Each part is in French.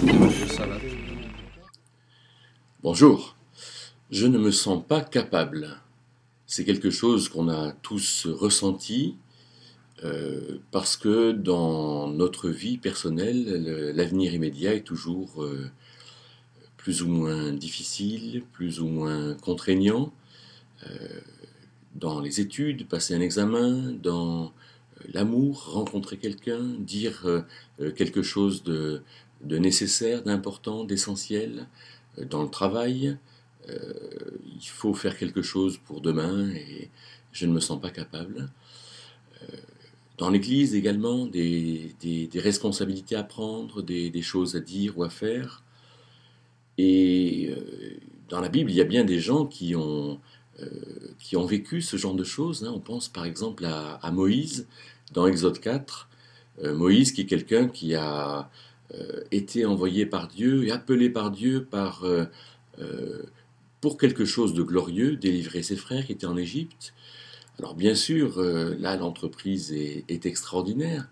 Ça va. Bonjour, je ne me sens pas capable. C'est quelque chose qu'on a tous ressenti parce que dans notre vie personnelle, l'avenir immédiat est toujours plus ou moins difficile, plus ou moins contraignant. Dans les études, passer un examen, dans l'amour, rencontrer quelqu'un, dire quelque chose de nécessaire, d'important, d'essentiel, dans le travail. Il faut faire quelque chose pour demain et je ne me sens pas capable. Dans l'Église également, des responsabilités à prendre, des choses à dire ou à faire. Et dans la Bible, il y a bien des gens qui ont vécu ce genre de choses, hein. On pense par exemple à Moïse dans Exode 4. Moïse qui est quelqu'un qui a été envoyé par Dieu et appelé par Dieu euh, pour quelque chose de glorieux, délivrer ses frères qui étaient en Égypte. Alors bien sûr, là l'entreprise est extraordinaire,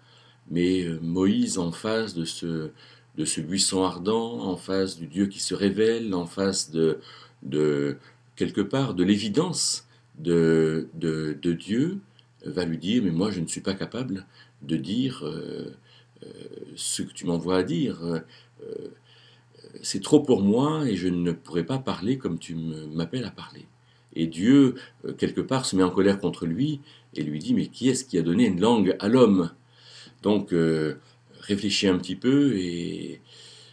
mais Moïse en face de ce buisson ardent, en face du Dieu qui se révèle, en face de quelque part de l'évidence de Dieu, va lui dire, mais moi je ne suis pas capable de dire ce que tu m'envoies à dire. C'est trop pour moi et je ne pourrai pas parler comme tu m'appelles à parler. Et Dieu, quelque part, se met en colère contre lui et lui dit, mais qui est-ce qui a donné une langue à l'homme? Donc, réfléchis un petit peu et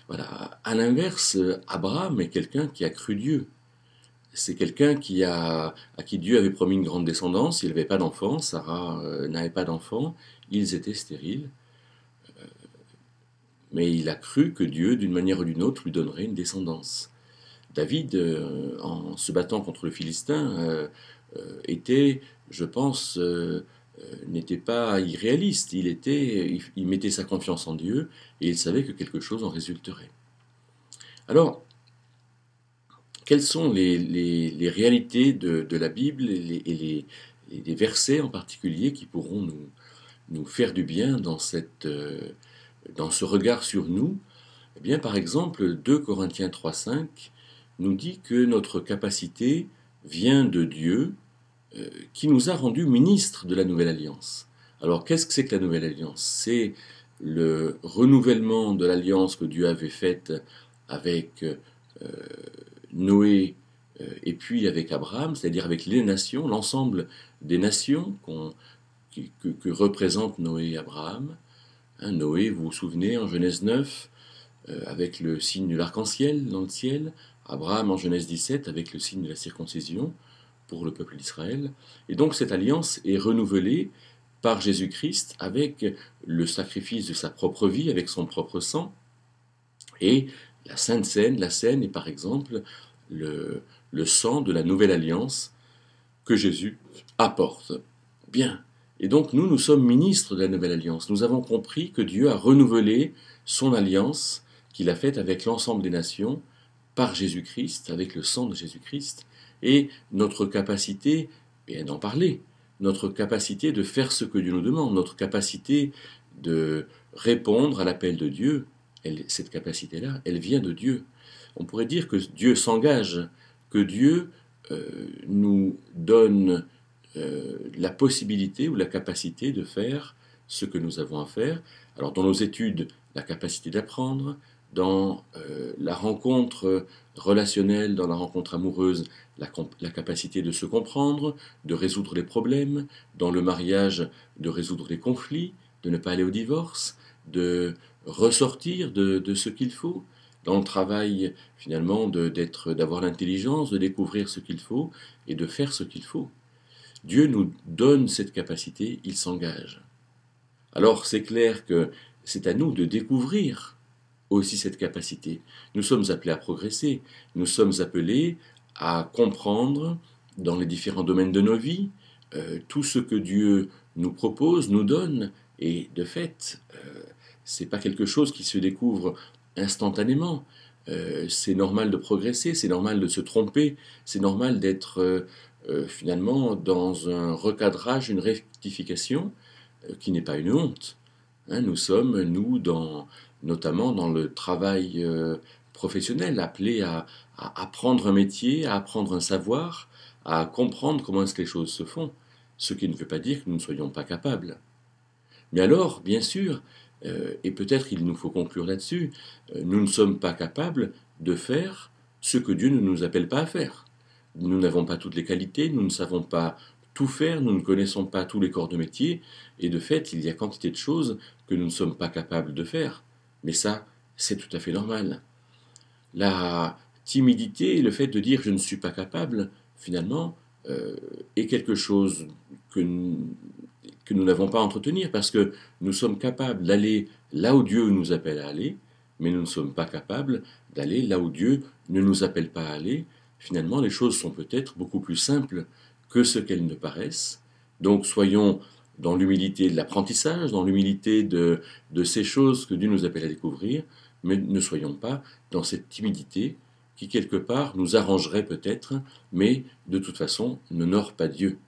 voilà. À l'inverse, Abraham est quelqu'un qui a cru Dieu. C'est quelqu'un à qui Dieu avait promis une grande descendance. Il n'avait pas d'enfant, Sarah n'avait pas d'enfant, ils étaient stériles. Mais il a cru que Dieu, d'une manière ou d'une autre, lui donnerait une descendance. David, en se battant contre le Philistin, était, je pense, n'était pas irréaliste. Il mettait sa confiance en Dieu et il savait que quelque chose en résulterait. Alors, quelles sont les réalités de la Bible et les versets en particulier qui pourront nous faire du bien dans ce regard sur nous? Eh bien, par exemple, 2 Corinthiens 3,5 nous dit que notre capacité vient de Dieu qui nous a rendus ministres de la Nouvelle Alliance. Alors, qu'est-ce que c'est que la Nouvelle Alliance? C'est le renouvellement de l'alliance que Dieu avait faite avec Noé et puis avec Abraham, c'est-à-dire avec les nations, l'ensemble des nations que représentent Noé et Abraham. Hein, Noé, vous vous souvenez, en Genèse 9, avec le signe de l'arc-en-ciel dans le ciel, Abraham en Genèse 17 avec le signe de la circoncision pour le peuple d'Israël. Et donc cette alliance est renouvelée par Jésus-Christ avec le sacrifice de sa propre vie, avec son propre sang. Et la Sainte Seine, la Seine est par exemple le sang de la nouvelle alliance que Jésus apporte. Bien. Et donc nous sommes ministres de la nouvelle alliance. Nous avons compris que Dieu a renouvelé son alliance qu'il a faite avec l'ensemble des nations par Jésus-Christ, avec le sang de Jésus-Christ, et notre capacité, et d'en parler, notre capacité de faire ce que Dieu nous demande, notre capacité de répondre à l'appel de Dieu, cette capacité-là, elle vient de Dieu. On pourrait dire que Dieu s'engage, que Dieu nous donne la possibilité ou la capacité de faire ce que nous avons à faire. Alors dans nos études, la capacité d'apprendre, dans la rencontre relationnelle, dans la rencontre amoureuse, la capacité de se comprendre, de résoudre les problèmes, dans le mariage, de résoudre les conflits, de ne pas aller au divorce, de ressortir de ce qu'il faut, dans le travail finalement d'avoir l'intelligence, de découvrir ce qu'il faut et de faire ce qu'il faut. Dieu nous donne cette capacité, il s'engage. Alors c'est clair que c'est à nous de découvrir aussi cette capacité. Nous sommes appelés à progresser, nous sommes appelés à comprendre dans les différents domaines de nos vies tout ce que Dieu nous propose, nous donne, et de fait, c'est pas quelque chose qui se découvre instantanément. C'est normal de progresser, c'est normal de se tromper, c'est normal d'être finalement dans un recadrage, une rectification qui n'est pas une honte. Hein, nous sommes, nous, notamment dans le travail professionnel, appelés à apprendre un métier, à apprendre un savoir, à comprendre comment est-ce que les choses se font, ce qui ne veut pas dire que nous ne soyons pas capables. Mais alors, bien sûr, et peut-être il nous faut conclure là-dessus, nous ne sommes pas capables de faire ce que Dieu ne nous appelle pas à faire. Nous n'avons pas toutes les qualités, nous ne savons pas tout faire, nous ne connaissons pas tous les corps de métier, et de fait, il y a quantité de choses que nous ne sommes pas capables de faire. Mais ça, c'est tout à fait normal. La timidité et le fait de dire je ne suis pas capable, finalement, est quelque chose que nous n'avons pas à entretenir, parce que nous sommes capables d'aller là où Dieu nous appelle à aller, mais nous ne sommes pas capables d'aller là où Dieu ne nous appelle pas à aller. Finalement, les choses sont peut-être beaucoup plus simples que ce qu'elles ne paraissent. Donc soyons dans l'humilité de l'apprentissage, dans l'humilité de ces choses que Dieu nous appelle à découvrir, mais ne soyons pas dans cette timidité qui quelque part nous arrangerait peut-être, mais de toute façon n'honore pas Dieu.